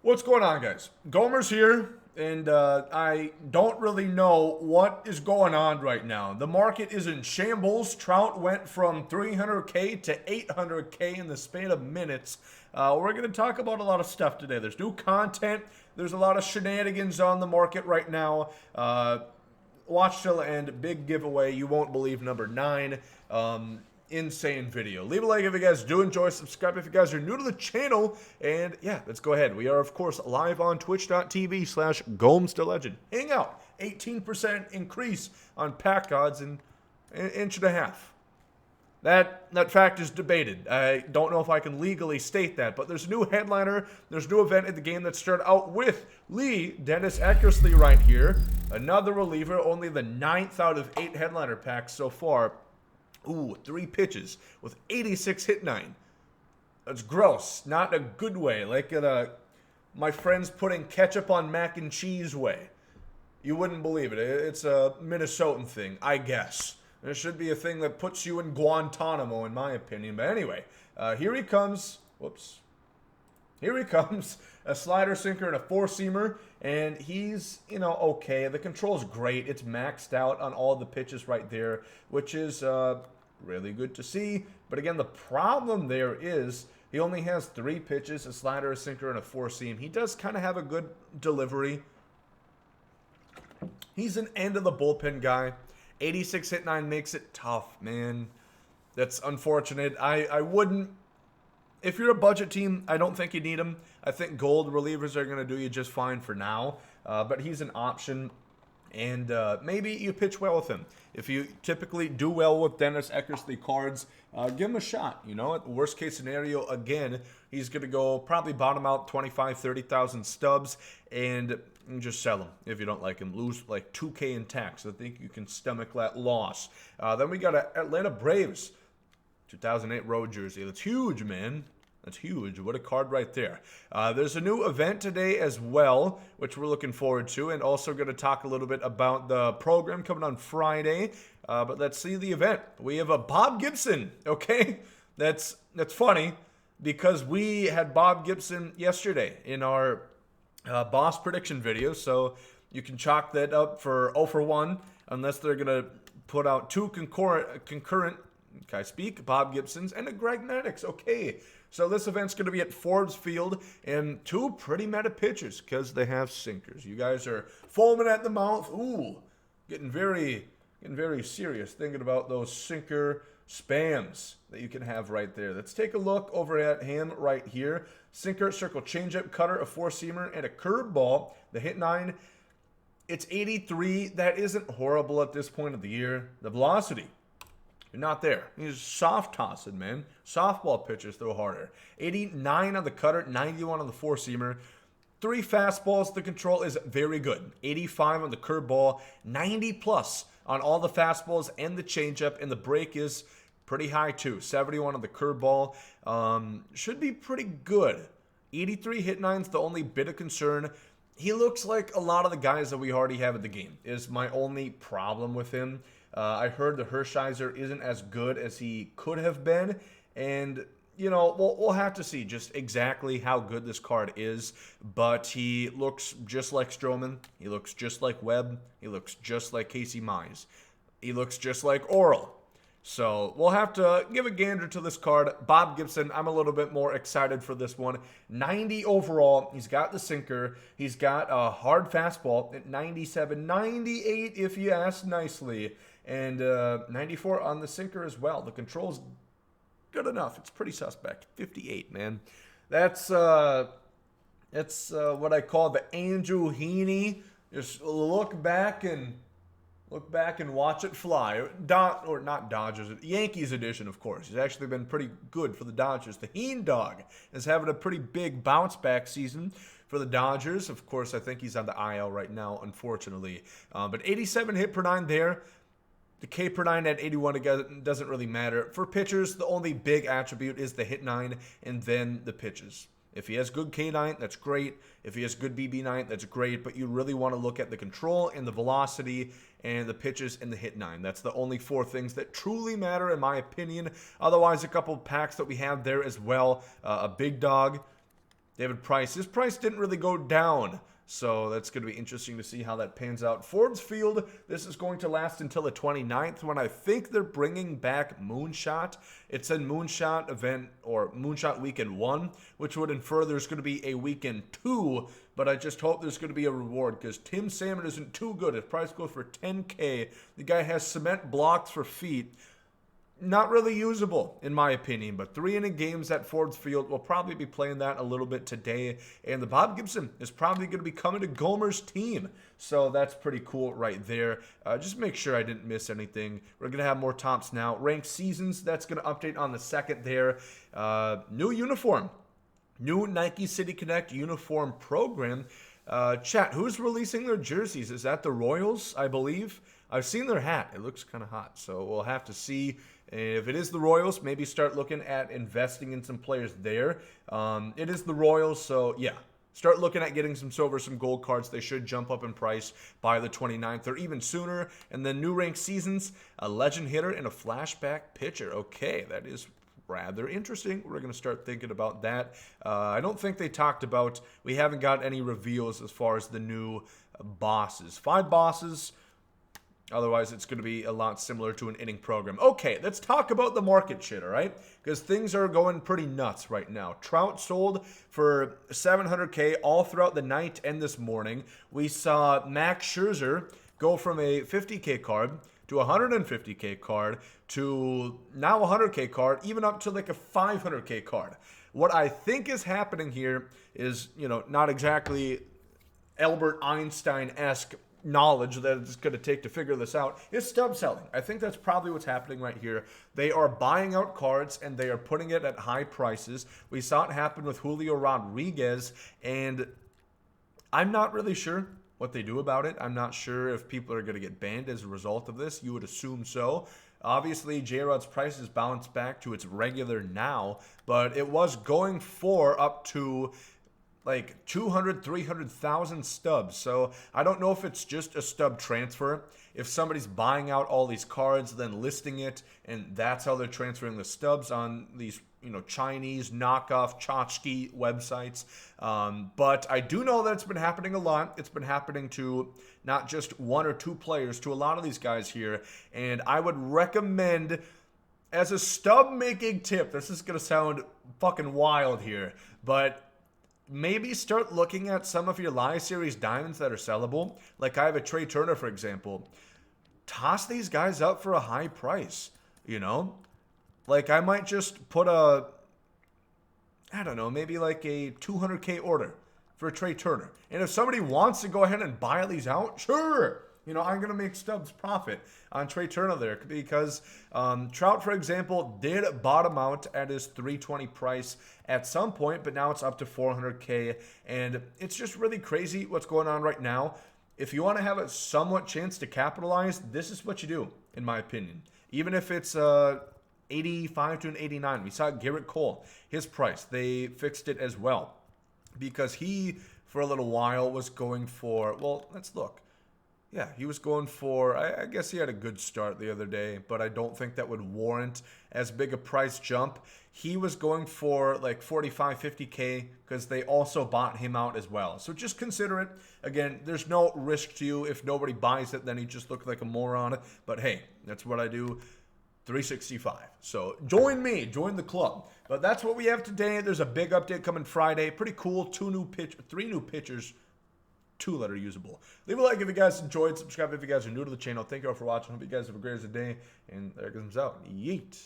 What's going on, guys? Gomer's here, and I don't really know what is going on right now. The market is in shambles. Trout went from 300K to 800K in the span of minutes. We're going to talk about a lot of stuff today. There's new content. There's a lot of shenanigans on the market right now. Watch till the end. Big giveaway. You won't believe number 9. Insane video. Leave a like if you guys do enjoy. Subscribe if you guys are new to the channel. And yeah, let's go ahead. We are, of course, live on twitch.tv/GomesDaLegend. Hang out. 18% increase on pack odds in an inch and a half. That fact is debated. I don't know if I can legally state that, but there's a new headliner. There's a new event in the game that started out with Dennis Eckersley right here. Another reliever, only the 9th out of 8 headliner packs so far. Ooh, 3 pitches with 86 hit 9. That's gross. Not in a good way. Like my friends putting ketchup on mac and cheese way. You wouldn't believe it. It's a Minnesotan thing, I guess. There should be a thing that puts you in Guantanamo, in my opinion. But anyway, here he comes. Whoops. Here he comes. A slider, sinker, and a four-seamer. And he's, okay. The control's great. It's maxed out on all the pitches right there, which is really good to see. But again, the problem there is he only has 3 pitches, a slider, a sinker, and a four-seam. He does kind of have a good delivery. He's an end-of-the-bullpen guy. 86 hit 9 makes it tough, man. That's unfortunate. I wouldn't. If you're a budget team, I don't think you need him. I think gold relievers are going to do you just fine for now. But he's an option. And maybe you pitch well with him. If you typically do well with Dennis Eckersley cards, give him a shot. At the worst case scenario, again, he's going to go probably bottom out 25,000, 30,000 stubs. And just sell him if you don't like him. Lose like 2K in tax. I think you can stomach that loss. Then we got Atlanta Braves. 2008 road jersey. That's huge, man. That's huge. What a card right there. There's a new event today as well, which we're looking forward to, and also going to talk a little bit about the program coming on Friday. But let's see the event. We have a Bob Gibson, okay? That's funny because we had Bob Gibson yesterday in our boss prediction video, so you can chalk that up for 0 for 1 unless they're going to put out 2 concurrent can I speak? Bob Gibson's and a Greg Maddux. Okay, so this event's going to be at Forbes Field, and 2 pretty meta pitchers because they have sinkers. You guys are foaming at the mouth. Ooh, getting very serious thinking about those sinker spams that you can have right there. Let's take a look over at him right here. Sinker, circle, changeup, cutter, a four-seamer, and a curveball. The hit 9, it's 83. That isn't horrible at this point of the year. The velocity, you're not there. He's soft tossing, man. Softball pitchers throw harder. 89 on the cutter, 91 on the four-seamer. 3 fastballs. The control is very good. 85 on the curveball, 90 plus on all the fastballs and the changeup, and the break is pretty high too. 71 on the curveball. Should be pretty good. 83 hit 9's the only bit of concern. He looks like a lot of the guys that we already have in the game. Is my only problem with him. I heard the Hershiser isn't as good as he could have been, and we'll have to see just exactly how good this card is. But he looks just like Stroman. He looks just like Webb. He looks just like Casey Mize. He looks just like Oral. So we'll have to give a gander to this card. Bob Gibson, I'm a little bit more excited for this one. 90 overall. He's got the sinker. He's got a hard fastball at 97, 98 if you ask nicely. And 94 on the sinker as well. The control's good enough. It's pretty suspect. 58, man. That's what I call the Andrew Heaney. Just look back and watch it fly. Or not Dodgers, Yankees edition, of course. He's actually been pretty good for the Dodgers. The Heen Dog is having a pretty big bounce back season for the Dodgers. Of course, I think he's on the IL right now, unfortunately. But 87 hit per 9 there. The K per 9 at 81 again doesn't really matter. For pitchers, the only big attribute is the hit 9 and then the pitches. If he has good K9, that's great. If he has good BB9, that's great. But you really want to look at the control and the velocity and the pitches and the hit 9. That's the only 4 things that truly matter in my opinion. Otherwise, a couple packs that we have there as well. A big dog. David Price, his price didn't really go down. So that's going to be interesting to see how that pans out. Forbes Field, this is going to last until the 29th when I think they're bringing back Moonshot. It's a Moonshot event or Moonshot Weekend 1, which would infer there's going to be a Weekend 2, but I just hope there's going to be a reward because Tim Salmon isn't too good. His price goes for $10K. The guy has cement blocks for feet. Not really usable, in my opinion, but 3-inning games at Forbes Field. We'll probably be playing that a little bit today. And the Bob Gibson is probably going to be coming to Gomer's team. So that's pretty cool right there. Just make sure I didn't miss anything. We're going to have more tops now. Ranked seasons, that's going to update on the 2nd there. New uniform. New Nike City Connect uniform program. Chat, who's releasing their jerseys? Is that the Royals, I believe? I've seen their hat. It looks kind of hot. So we'll have to see. If it is the Royals, maybe start looking at investing in some players there. It is the Royals, so yeah. Start looking at getting some silver, some gold cards. They should jump up in price by the 29th or even sooner. And then new ranked seasons, a legend hitter and a flashback pitcher. Okay, that is rather interesting. We're going to start thinking about that. I don't think they talked about, we haven't got any reveals as far as the new bosses. 5 bosses. Otherwise, it's going to be a lot similar to an inning program. Okay, let's talk about the market shit, all right? Because things are going pretty nuts right now. Trout sold for $700K all throughout the night and this morning. We saw Max Scherzer go from a $50K card to a $150K card to now a $100K card, even up to like a $500K card. What I think is happening here is, not exactly Albert Einstein-esque knowledge that it's going to take to figure this out is stub selling. I think that's probably what's happening right here. They are buying out cards and they are putting it at high prices. We saw it happen with Julio Rodriguez, and I'm not really sure what they do about it. I'm not sure if people are going to get banned as a result of this. You would assume so. Obviously, J-Rod's price has bounced back to its regular now, but it was going for up to like 200, 300,000 stubs. So I don't know if it's just a stub transfer. If somebody's buying out all these cards, then listing it, and that's how they're transferring the stubs on these, Chinese knockoff tchotchke websites. But I do know that it's been happening a lot. It's been happening to not just 1 or 2 players, to a lot of these guys here. And I would recommend, as a stub making tip, this is going to sound fucking wild here, but maybe start looking at some of your live series diamonds that are sellable. Like I have a Trey Turner, for example. Toss these guys up for a high price, Like I might just put maybe like a 200K order for Trey Turner. And if somebody wants to go ahead and buy these out, sure. I'm going to make stubs profit on Trey Turner there because Trout, for example, did bottom out at his 320 price at some point, but now it's up to 400K. And it's just really crazy what's going on right now. If you want to have a somewhat chance to capitalize, this is what you do, in my opinion. Even if it's 85 to an 89. We saw Garrett Cole, his price. They fixed it as well because he, for a little while, was going for, well, let's look. Yeah, he was going for, I guess he had a good start the other day, but I don't think that would warrant as big a price jump. He was going for like 45, 50K because they also bought him out as well. So just consider it. Again, there's no risk to you. If nobody buys it, then he just looked like a moron. But hey, that's what I do. 365. So join me, join the club. But that's what we have today. There's a big update coming Friday. Pretty cool. 3 new pitchers. 2 that are usable. Leave a like if you guys enjoyed. Subscribe if you guys are new to the channel. Thank you all for watching. Hope you guys have a great day. And there comes out. Yeet.